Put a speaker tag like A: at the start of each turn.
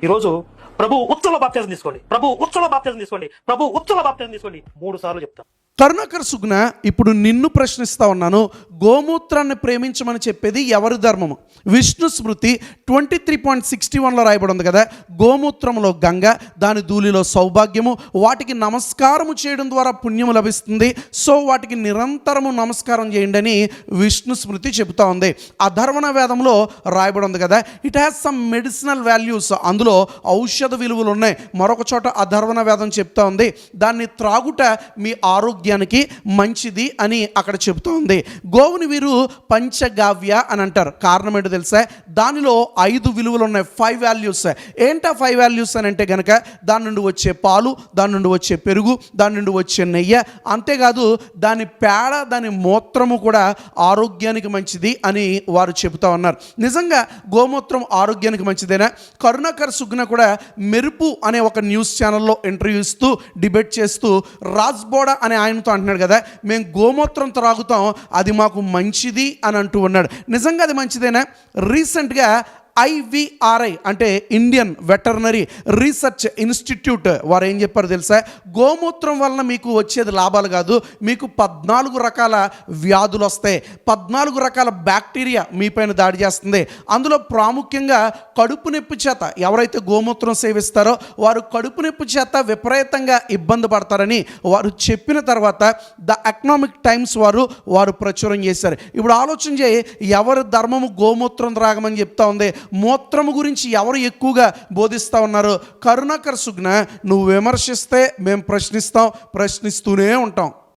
A: ఈరోజు ప్రభు ఉచ్చల బాప్తిజం తీసుకోండి, ప్రభు ఉచ్చల బాప్తిజం తీసుకోండి, ప్రభు ఉచ్చల బాప్తిజం తీసుకోండి 3 సార్లు చెప్తాను.
B: కరుణాకర్ సుగ్న, ఇప్పుడు నిన్ను ప్రశ్నిస్తా ఉన్నాను. గోమూత్రాన్ని ప్రేమించమని చెప్పేది ఎవరి ధర్మము? విష్ణు స్మృతి 23.61లో రాయబడి ఉంది కదా, గోమూత్రములో గంగ, దాని ధూళిలో సౌభాగ్యము, వాటికి నమస్కారము చేయడం ద్వారా పుణ్యము లభిస్తుంది, సో వాటికి నిరంతరము నమస్కారం చేయండి అని విష్ణు స్మృతి చెబుతా ఉంది. అధర్వణ వేదంలో రాయబడి ఉంది కదా, it has some medicinal values, అందులో ఔషధ విలువలు ఉన్నాయి. మరొక చోట అధర్వణ వేదం చెప్తా ఉంది దాన్ని త్రాగుట మీ ఆరోగ్యానికి మంచిది అని అక్కడ చెబుతూ ఉంది. గోవుని వీరు పంచగావ్య అని అంటారు. కారణం ఏంటో తెలుసా? దానిలో 5 విలువలు ఉన్నాయి, 5 వాల్యూస్. ఏంటా 5 వాల్యూస్ అని అంటే కనుక, దాని నుండి వచ్చే పాలు, దాని నుండి వచ్చే పెరుగు, దాని నుండి వచ్చే నెయ్యి, అంతేకాదు దాని పేడ, దాని మూత్రము కూడా ఆరోగ్యానికి మంచిది అని వారు చెబుతా ఉన్నారు. నిజంగా గోమూత్రం ఆరోగ్యానికి మంచిదేనా? కరుణాకర్ సుగ్న కూడా మెరుపు అనే ఒక న్యూస్ ఛానల్లో ఇంటర్వ్యూ ఇస్తూ డిబేట్ చేస్తూ రాజ్బోడా అనే ఆయనతో అంటున్నాడు కదా, మేము గోమూత్రం త్రాగుతాం, అది మాకు మంచిది అని అంటూ ఉన్నాడు. నిజంగా అది మంచిదేనా? రీసెంట్గా IVRI అంటే ఇండియన్ వెటర్నరీ రీసెర్చ్ ఇన్స్టిట్యూట్ వారు ఏం చెప్పారు తెలుసా? గోమూత్రం వలన మీకు వచ్చేది లాభాలు కాదు, మీకు 14 రకాల వ్యాధులు వస్తాయి, 14 రకాల బ్యాక్టీరియా మీపైన దాడి చేస్తుంది. అందులో ప్రాముఖ్యంగా కడుపు నొప్పి చేత ఎవరైతే గోమూత్రం సేవిస్తారో వారు కడుపు నొప్పి చేత విపరీతంగా ఇబ్బంది పడతారని వారు చెప్పిన తర్వాత ద ఎకనామిక్ టైమ్స్ వారు ప్రచురం చేశారు. ఇప్పుడు ఆలోచన చేయి, ఎవరి ధర్మము గోమూత్రం త్రాగమని చెప్తా ఉంది, మూత్రము గురించి ఎవరు ఎక్కువగా బోధిస్తూ ఉన్నారు? కరుణాకర్ సుగ్న, నువ్వు విమర్శిస్తే మేము ప్రశ్నిస్తాం, ప్రశ్నిస్తూనే ఉంటాం.